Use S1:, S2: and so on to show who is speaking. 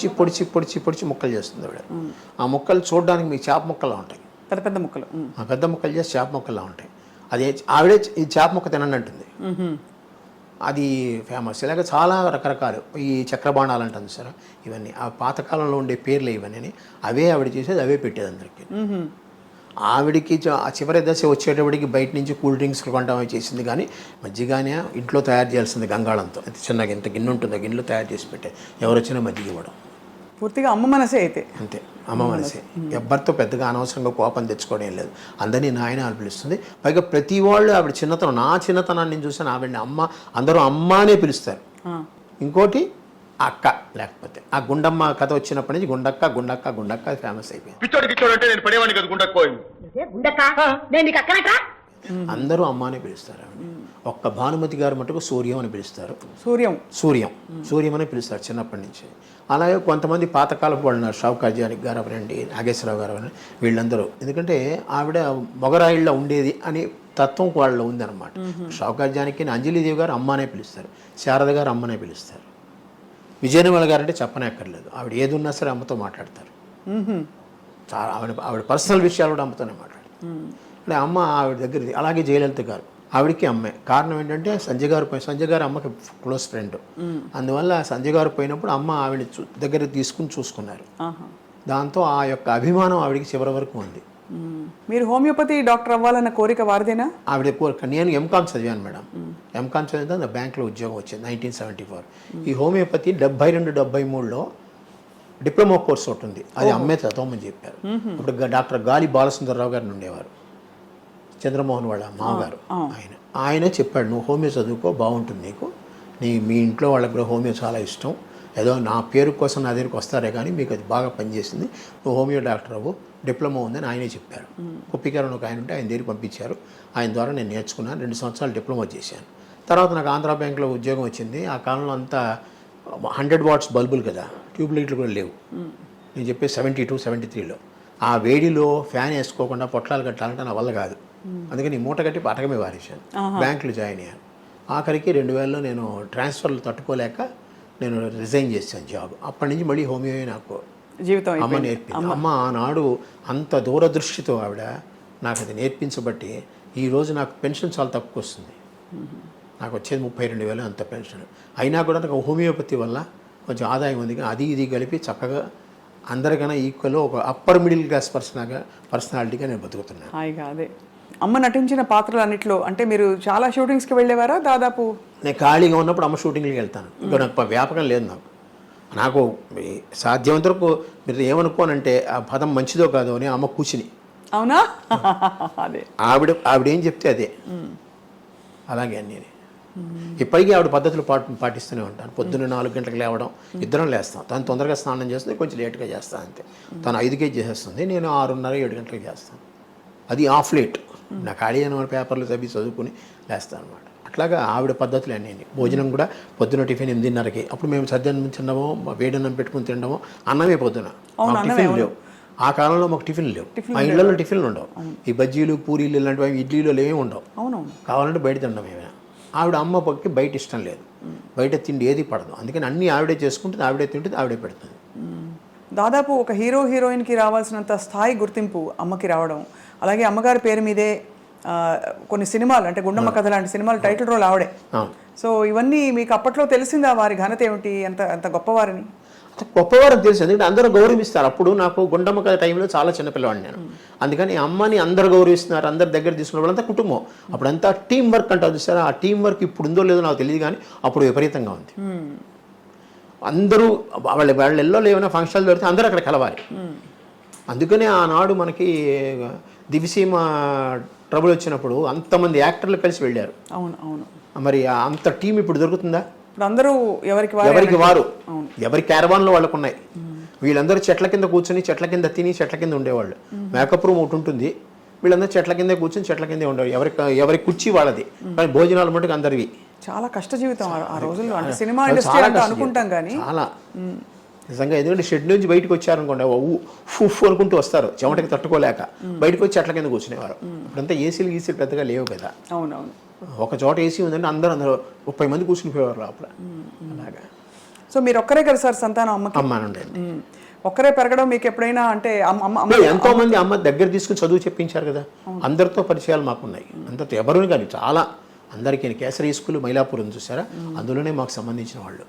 S1: పొడిచి పొడిచి పొడిచి ముక్కలు చేస్తుంది ఆవిడ. ఆ ముక్కలు చూడడానికి మీకు చేప ముక్కలా ఉంటాయి,
S2: పెద్ద పెద్ద ముక్కలు.
S1: ఆ పెద్ద ముక్కలు చేసి చేప ముక్కలా ఉంటాయి. అది ఆవిడే ఈ చేప ముక్క తినండి అంటుంది. అది ఫేమస్. ఇలాగ చాలా రకరకాలు ఈ చక్రబాణాలు అంటుంది సార్. ఇవన్నీ ఆ పాతకాలంలో ఉండే పేర్లు ఇవన్నీ అవే ఆవిడ చేసేది, అవే పెట్టేది అందరికీ. ఆవిడికి ఆ చివరి దశ వచ్చేటప్పటికి బయట నుంచి కూల్ డ్రింక్స్ కొంటామే చేసింది, కానీ మజ్జిగానే ఇంట్లో తయారు చేయాల్సింది గంగాళంతో. చిన్నగా ఇంత గిన్నె ఉంటుంది, గిన్నెలో తయారు చేసి పెట్టే ఎవరు వచ్చినా మజ్జిగ ఇవ్వడం.
S2: పూర్తిగా అమ్మ మనసే అయితే.
S1: అంతే, అమ్మ మనసే. ఎవ్వరితో పెద్దగా అనవసరంగా కోపం తెచ్చుకోవడం లేదు. అందరినీ నాయన అని పిలుస్తుంది. పైగా ప్రతి వాళ్ళు ఆవిడ చిన్నతనం, నా చిన్నతనాన్ని నేను చూసాను, ఆవిడని అమ్మ, అందరూ అమ్మ అనే పిలుస్తారు. ఇంకోటి అక్క, లేకపోతే ఆ గుండమ్మ కథ వచ్చినప్పటి నుంచి గుండక్క గుండక్క గుండక్క ఫేమస్ అయిపోయింది. అందరూ అమ్మ అని పిలుస్తారు ఆవిడ. ఒక్క భానుమతి గారు మటుకు సూర్యం అని పిలుస్తారు. సూర్యం అని పిలుస్తారు చిన్నప్పటి నుంచి. అలాగే కొంతమంది పాతకాలపు వాళ్ళు ఉన్నారు, షౌకాజానికి గారు అవరండి, నాగేశ్వరరావు గారు అవరండి, వీళ్ళందరూ. ఎందుకంటే ఆవిడ మొగరాయిళ్ళ ఉండేది అని తత్వం వాళ్ళలో ఉందన్నమాట. షౌకాజానికి అంజలిదేవి గారు అమ్మ అనే పిలుస్తారు, శారద గారు అమ్మనే పిలుస్తారు. విజయనిర్మల గారు అంటే చెప్పనక్కర్లేదు, ఆవిడ ఏది ఉన్నా సరే అమ్మతో మాట్లాడతారు. చాలా ఆవిడ పర్సనల్ విషయాలు కూడా అమ్మతోనే మాట్లాడతారు. అంటే అమ్మ ఆవిడ దగ్గర. అలాగే జయలలిత గారు, ఆవిడకి అమ్మే. కారణం ఏంటంటే సంజయ్ గారు అమ్మకి క్లోజ్ ఫ్రెండ్. అందువల్ల సంజయ్ గారు పోయినప్పుడు అమ్మ ఆవిడ దగ్గర తీసుకుని చూసుకున్నారు. దాంతో ఆ యొక్క అభిమానం ఆవిడకి చివరి వరకు ఉంది.
S2: మీరు హోమియోపతి డాక్టర్ అవ్వాలన్న కోరిక వారిదేనా?
S1: ఆవిడ కోరిక. నేను ఎంకామ్ చదివాను మేడం. ఎంకామ్ చదివితే నా బ్యాంక్లో ఉద్యోగం వచ్చింది 1974. ఈ హోమియోపతి 72-73లో డిప్లొమా కోర్స్ ఒకటి ఉంది, అది అమ్మే చదవమని చెప్పారు. ఇప్పుడు డాక్టర్ గాలి బాలసుందరరావు గారిని ఉండేవారు, చంద్రమోహన్ వాళ్ళ మామగారు. ఆయన చెప్పాడు, నువ్వు హోమియో చదువుకో, బాగుంటుంది నీకు, మీ ఇంట్లో వాళ్ళకి కూడా హోమియో చాలా ఇష్టం, ఏదో నా పేరు కోసం నా దగ్గరికి వస్తారే కానీ మీకు అది బాగా పనిచేసింది, నువ్వు హోమియో డాక్టర్ అవ్వు, డిప్లొమా ఉందని ఆయనే చెప్పారు. కుప్పికారని ఒక ఆయన ఉంటే ఆయన దగ్గరికి పంపించారు. ఆయన ద్వారా నేను నేర్చుకున్నాను, 2 సంవత్సరాలు డిప్లొమా చేశాను. తర్వాత నాకు ఆంధ్రా బ్యాంక్లో ఉద్యోగం వచ్చింది. ఆ కాలంలో అంతా 100 వాట్స్ బల్బులు కదా, ట్యూబ్ లైట్లు కూడా లేవు. నేను చెప్పే 72-73లో ఆ వేడిలో ఫ్యాన్ వేసుకోకుండా పొట్లాలు కట్టాలంటే నా వల్ల కాదు. అందుకని మూట కట్టి పటకమే వారేశాను. బ్యాంకులో జాయిన్ అయ్యాను. ఆఖరికి 2000లో నేను ట్రాన్స్ఫర్లు తట్టుకోలేక నేను రిజైన్ చేశాను జాబ్. అప్పటి నుంచి మళ్ళీ హోమియో నాకు
S2: జీవితం
S1: అమ్మ నేర్పింది. అమ్మ ఆనాడు అంత దూరదృష్టితో ఆవిడ నాకు అది నేర్పించబట్టి ఈరోజు నాకు పెన్షన్ చాలా తక్కువ వస్తుంది. నాకు వచ్చేది 32,000 అంత పెన్షన్. అయినా కూడా నాకు హోమియోపతి వల్ల కొంచెం ఆదాయం ఉంది. అది ఇది కలిపి చక్కగా అందరికన్నా ఈక్వల్ ఒక అప్పర్ మిడిల్ క్లాస్ పర్సనాలిటీగా నేను బతుకుతున్నాను.
S2: అదే అమ్మ నటించిన పాత్రలు అన్నింటిలో అంటే మీరు చాలా షూటింగ్స్కి వెళ్ళేవారా? దాదాపు
S1: నేను ఖాళీగా ఉన్నప్పుడు అమ్మ షూటింగ్కి వెళ్తాను. ఇంకా నాకు వ్యాపకం లేదు. నాకు సాధ్యమంత వరకు మీరు ఏమనుకోనంటే ఆ పదం మంచిదో కాదో అని అమ్మ కూర్చుని.
S2: అవునా? అదే
S1: ఆవిడ ఏం చెప్తే అదే, అలాగే అన్నీ. ఇప్పటికీ ఆవిడ పద్ధతులు పాటిస్తూనే ఉంటాను. పొద్దున్న 4 గంటలకు లేవడం, ఇద్దరం లేస్తాం. తను తొందరగా స్నానం చేస్తుంది, కొంచెం లేట్గా చేస్తాను అంతే. తను 5కే చేసేస్తుంది, నేను 6:30-7 గంటలకు చేస్తాను. అది ఆఫ్ లేట్. నా ఖాళీ అయిన పేపర్లు చదువుకుని లేస్తాను అనమాట. అట్లాగా ఆవిడ పద్ధతులు అన్నీ. భోజనం కూడా పొద్దున టిఫిన్ 8:30కి. అప్పుడు మేము సద్యాన్నం తినడమో, వేడన్నం పెట్టుకుని తినడమో, అన్నమే పొద్దున. టిఫిన్ లేవు ఆ కాలంలో, మాకు టిఫిన్ లేవు. మా ఇళ్లలో టిఫిన్లు ఉండవు. ఈ బజ్జీలు పూరీలు ఇలాంటివి ఇడ్లీలు ఏమి ఉండవు. కావాలంటే బయట తినడం ఏమైనా. ఆవిడ అమ్మ పక్కకి బయట ఇష్టం లేదు, బయట తిండి ఏది పడదు. అందుకని అన్నీ ఆవిడే చేసుకుంటుంది, ఆవిడే తింటుంది, ఆవిడే పెడుతుంది.
S2: దాదాపు ఒక హీరోయిన్కి రావాల్సినంత స్థాయి గుర్తింపు అమ్మకి రావడం, అలాగే అమ్మగారి పేరు మీదే కొన్ని సినిమాలు అంటే గుండమ్మ కథ లాంటి సినిమాలు టైటిల్ రోల్ ఆవిడే. సో ఇవన్నీ మీకు అప్పట్లో తెలిసిందా వారి ఘనత ఏమిటి, అంత గొప్పవారని?
S1: గొప్పవారని తెలుసు, ఎందుకంటే అందరూ గౌరవిస్తారు. అప్పుడు నాకు గుండమ్మ కథ టైంలో చాలా చిన్నపిల్లవాడిని నేను. అందుకని అమ్మని అందరు గౌరవిస్తున్నారు, అందరి దగ్గర తీసుకున్న వాళ్ళంతా కుటుంబం. అప్పుడంతా టీం వర్క్ అంటారు చూసారా, ఆ టీం వర్క్ ఇప్పుడు ఉందో లేదో నాకు తెలియదు, కానీ అప్పుడు విపరీతంగా ఉంది. అందరూ వాళ్ళ ఇళ్ళలో ఏమైనా ఫంక్షన్లు పెడితే అందరూ అక్కడ కలవాలి. అందుకనే ఆనాడు మనకి దివిసీమ ట్రబుల్ వచ్చినప్పుడు అంతమంది యాక్టర్లు కలిసి వెళ్ళారు.
S2: అవును.
S1: మరి అంత టీం ఇప్పుడు దొరుకుతుందా?
S2: అందరూ ఎవరికి
S1: వారు ఎవరి క్యారవాన్లో వాళ్ళకు ఉన్నాయి. వీళ్ళందరూ చెట్ల కింద కూర్చొని, చెట్ల కింద తిని, చెట్ల కింద ఉండేవాళ్ళు. మేకప్ రూమ్ ఒకటి ఉంటుంది, వీళ్ళందరూ చెట్ల కిందే కూర్చొని చెట్ల కిందే ఉండేవాళ్ళు. ఎవరి కుర్చీ వాళ్ళది, కానీ భోజనాలు మటుకు అందరివి.
S2: చాలా కష్ట జీవితం ఆ రోజుల్లో. అంటే సినిమా ఇండస్ట్రీ అంటే అనుకుంటాం కానీ చాలా
S1: నిజంగా. ఎందుకంటే షెడ్ నుంచి బయటకు వచ్చారనుకోండి, ఫుఫ్ అనుకుంటూ వస్తారు, చెమటకి తట్టుకోలేక బయటకు వచ్చి చెట్ల కింద కూర్చునేవారు. ఇప్పుడంతా ఏసీలు పెద్దగా లేవు కదా.
S2: అవునవును.
S1: ఒక చోట ఏసీ ఉందంటే అందరూ 30 మంది కూర్చుని పోయేవారు లోపల. అలాగా.
S2: సో సో మీరు ఒక్కరే కదా సార్ సంతానం అమ్మకి?
S1: అమ్మ నుండి
S2: ఒక్కరే పెరగడం మీకు ఎప్పుడైనా అంటే అమ్మ
S1: ఎంతో మంది అమ్మ దగ్గర తీసుకుని చదువు చెప్పించారు కదా, అందరితో పరిచయాలు మాకున్నాయి. అందరితో ఎవరు కానీ చాలా అందరికీ కేసరి స్కూల్ మైలాపూర్ ఉంది చూసారా, అందులోనే మాకు సంబంధించిన వాళ్ళు.